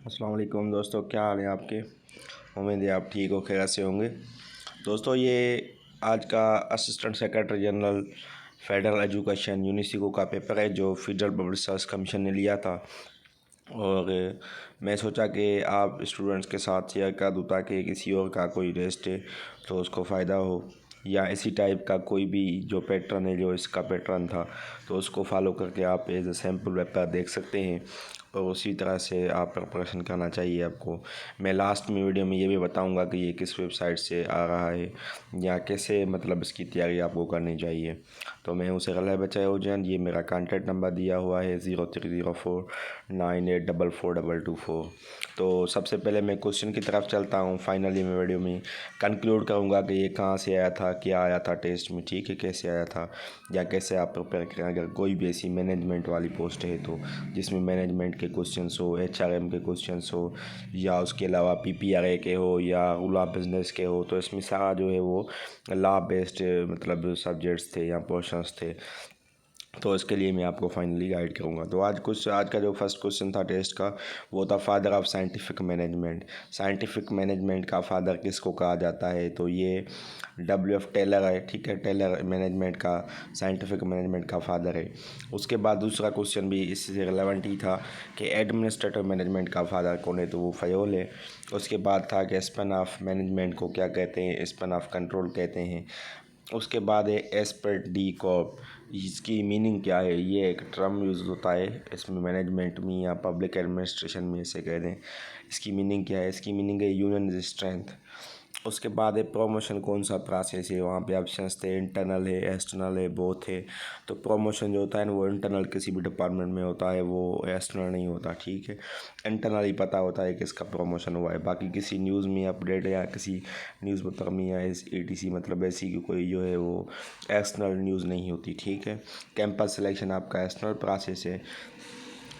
अस्सलाम वालेकुम दोस्तों, क्या हाल है आपके। उम्मीद है आप ठीक हो, खैर से होंगे। दोस्तों, ये आज का assistant secretary general federal education UNESCO का पेपर है जो फेडरल पब्लिक सर्विस कमीशन ने लिया था। और मैं सोचा कि आप स्टूडेंट्स के साथ शेयर कर दूँ ताकि किसी और का कोई टेस्ट है तो उसको फ़ायदा हो, या इसी टाइप का कोई भी जो पैटर्न है, जो इसका पैटर्न था, तो उसको फॉलो करके आप एज ए सैम्पल पेपर देख सकते हैं और उसी तरह से आप प्रिपरेशन करना चाहिए आपको। मैं लास्ट में वीडियो में ये भी बताऊंगा कि ये किस वेबसाइट से आ रहा है या कैसे मतलब इसकी तैयारी आपको करनी चाहिए। तो मैं उसे गला बचाए हो जान, ये मेरा कॉन्टैक्ट नंबर दिया हुआ है 030498442224। तो सबसे पहले मैं क्वेश्चन की तरफ चलता हूँ। फाइनली मैं वीडियो में कंक्लूड करूँगा कि ये कहाँ से आया था, क्या आया था टेस्ट में, ठीक है, कैसे आया था या कैसे आप प्रिपेयर करें। अगर कोई भी ऐसी मैनेजमेंट वाली पोस्ट है तो जिसमें मैनेजमेंट के क्वेश्चंस हो, एचआरएम के क्वेश्चंस हो, या उसके अलावा पीपीआरए के हो या रूल ऑफ बिजनेस के हो, तो इसमें सारा जो है वो लॉ बेस्ड मतलब सब्जेक्ट्स थे या पोर्शंस थे। तो इसके लिए मैं आपको फाइनली गाइड करूँगा। तो आज का जो फर्स्ट क्वेश्चन था टेस्ट का, वो था father of scientific management. Scientific management का फादर किसको कहा जाता है, तो ये डब्ल्यू एफ टेलर है, ठीक है। टेलर मैनेजमेंट का, साइंटिफिक मैनेजमेंट का फादर है। उसके बाद दूसरा क्वेश्चन भी इससे रिलेवेंट ही था कि एडमिनिस्ट्रेटिव मैनेजमेंट का फादर कौन है, तो वो फयोल है। उसके बाद था कि स्पैन ऑफ मैनेजमेंट को क्या कहते हैं, स्पैन ऑफ कंट्रोल कहते हैं। उसके बाद है एस्पेट डी कॉर्प। इसकी मीनिंग क्या है, ये एक टर्म यूज़ होता है इसमें मैनेजमेंट में या पब्लिक एडमिनिस्ट्रेशन में, इसे कह दें। इसकी मीनिंग क्या है, इसकी मीनिंग है यूनियन स्ट्रेंथ। उसके बाद है प्रमोशन कौन सा प्रोसेस है, वहाँ पे ऑप्शंस थे इंटरनल है, एक्सटर्नल है, बोथ है। तो प्रमोशन जो होता है ना वो इंटरनल किसी भी डिपार्टमेंट में होता है, वो एक्सटर्नल नहीं होता, ठीक है। इंटरनल ही पता होता है कि इसका प्रमोशन हुआ है, बाकी किसी न्यूज़ में अपडेट या किसी न्यूज़ पेपर में या एटीसी मतलब ऐसी की कोई जो है वो एक्सटर्नल न्यूज़ नहीं होती, ठीक है। कैंपस सिलेक्शन आपका एक्सटर्नल प्रोसेस है।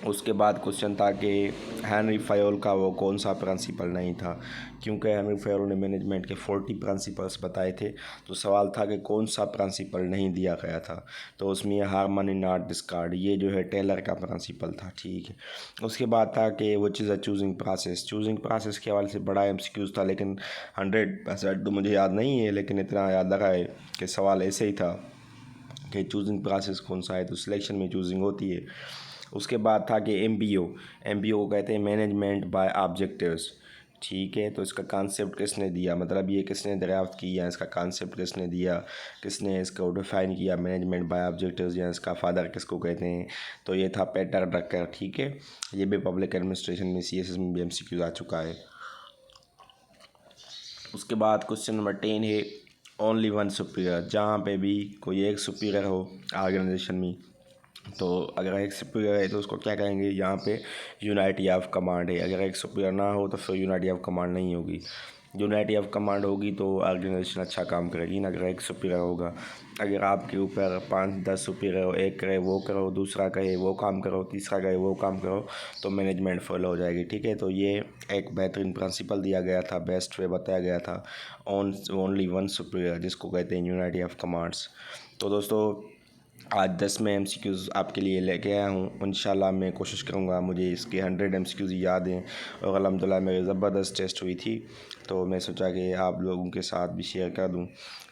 उसके बाद क्वेश्चन था कि हेनरी फयोल का वो कौन सा प्रिंसिपल नहीं था, क्योंकि हेनरी फयोल ने मैनेजमेंट के 40 प्रिंसिपल्स बताए थे। तो सवाल था कि कौन सा प्रिंसिपल नहीं दिया गया था, तो उसमें हार्मनी नॉट डिस्कार्ड, ये जो है टेलर का प्रिंसिपल था, ठीक है। उसके बाद था कि वो चीज़ है चूजिंग प्रोसेस। चूजिंग प्रोसेस के हवाले से बड़ा एमसीक्यूज था, लेकिन 100% तो मुझे याद नहीं है, लेकिन इतना याद रहा है कि सवाल ऐसे ही था कि चूजिंग प्रोसेस कौन सा है, तो सिलेक्शन में चूजिंग होती है। उसके बाद था कि एमबीओ को कहते हैं मैनेजमेंट बाय ऑब्जेक्टिव्स, ठीक है। तो इसका कॉन्सेप्ट किसने दिया, मतलब ये किसने दरियाफ्त किया, इसका कॉन्सेप्ट किसने दिया, किसने इसको डिफाइन किया मैनेजमेंट बाय ऑब्जेक्टिव्स, या इसका फादर किसको कहते हैं, तो ये था पीटर ड्रकर, ठीक है। ये भी पब्लिक एडमिनिस्ट्रेशन में सीएसएस में भी एमसीक्यू आ चुका है। उसके बाद क्वेश्चन नंबर 10 है ओनली वन सुपीरियर। जहाँ पे भी कोई एक सुपीरियर हो ऑर्गेनाइजेशन में, तो अगर एक सुपीरियर है तो उसको क्या कहेंगे, यहाँ पे यूनिटी ऑफ कमांड है। अगर एक सुपीरियर ना हो तो फिर यूनिटी ऑफ कमांड नहीं होगी। यूनिटी ऑफ कमांड होगी तो ऑर्गेनाइजेशन अच्छा काम करेगी ना, अगर एक सुपीरियर होगा। अगर आपके ऊपर 5-10 सुपीरियर हो, एक कहे वो करो, दूसरा कहे वो काम करो, तीसरा कहे वो काम करो, तो मैनेजमेंट फॉलो हो जाएगी, ठीक है। तो ये एक बेहतरीन प्रिंसिपल दिया गया था, बेस्ट वे बताया गया था, ओनली वन सुपीरियर, जिसको कहते हैं यूनिटी ऑफ कमांड्स। तो दोस्तों, आज 10 में एमसीक्यूज़ आपके लिए लेके आया हूँ। इंशाल्लाह मैं कोशिश करूँगा मुझे इसके 100 एमसीक्यूज़ याद हैं, और अल्हम्दुलिल्लाह मेरी ज़बरदस्त टेस्ट हुई थी, तो मैं सोचा कि आप लोगों के साथ भी शेयर कर दूँ।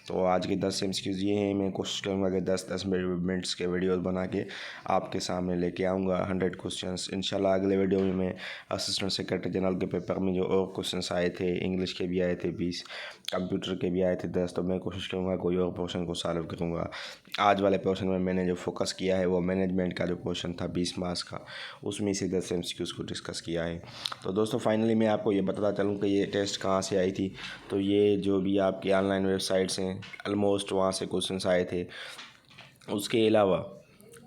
तो आज के 10 एमसीक्यूज़ ये हैं। मैं कोशिश करूँगा कि 10-10 मिनट्स के वीडियोस बना के आपके सामने लेके आऊँगा 100 क्वेश्चंस। इंशाल्लाह अगले वीडियो में मैं असिस्टेंट सेक्रेटरी जनरल के पेपर में जो और क्वेश्चंस आए थे, इंग्लिश के भी आए थे 20, कंप्यूटर के भी आए थे 10, तो मैं कोशिश करूँगा कोई और पोर्शन को सॉल्व करूँगा। आज वाले पोर्शन में मैंने जो फोकस किया है वो मैनेजमेंट का जो पोर्शन था 20 मार्क्स का, उसमें से 10 एमसीक्यूज़ को डिस्कस किया है। तो दोस्तों, फाइनली मैं आपको ये बताता चलूँ कि ये टेस्ट कहाँ से आई थी। तो ये जो भी आपकी ऑनलाइन वेबसाइट्स हैं ऑलमोस्ट वहाँ से क्वेश्चंस आए थे। उसके अलावा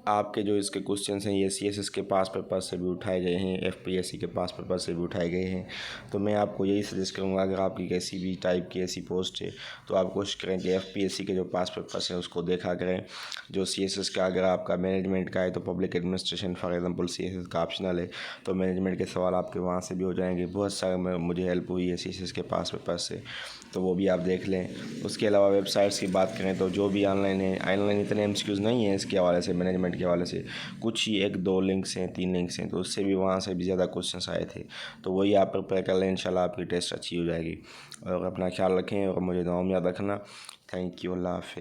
आपके जो इसके क्वेश्चंस हैं ये सीएसएस के पास पेपर से भी उठाए गए हैं, एफपीएससी के पास पेपर से भी उठाए गए हैं। तो मैं आपको यही सजेस्ट करूँगा, अगर आपकी किसी भी टाइप की ऐसी पोस्ट है तो आप कोशिश करें कि एफपीएससी के जो पास पेपर्स हैं उसको देखा करें। जो सीएसएस का अगर आपका मैनेजमेंट का है तो public administration for example CSS का ऑप्शनल है, तो मैनेजमेंट के सवाल आपके वहाँ से भी हो जाएंगे। बहुत सारे मुझे हेल्प हुई है सीएसएस के पास पेपर से, तो वो भी आप देख लें। उसके अलावा वेबसाइट्स की बात करें तो जो भी ऑनलाइन है, ऑनलाइन इतने एमसीक्यूज़ नहीं है इसके हवाले से मैनेजमेंट के हवाले से कुछ ही 1-2 लिंक्स हैं, 3 लिंक्स हैं, तो उससे भी वहाँ से भी ज़्यादा क्वेश्चंस आए थे। तो वही आप प्रिपेयर कर लें, इंशाल्लाह आपकी टेस्ट अच्छी हो जाएगी। और अपना ख्याल रखें और मुझे दुआ में याद रखना। थैंक यू, अल्लाह हाफ़िज़।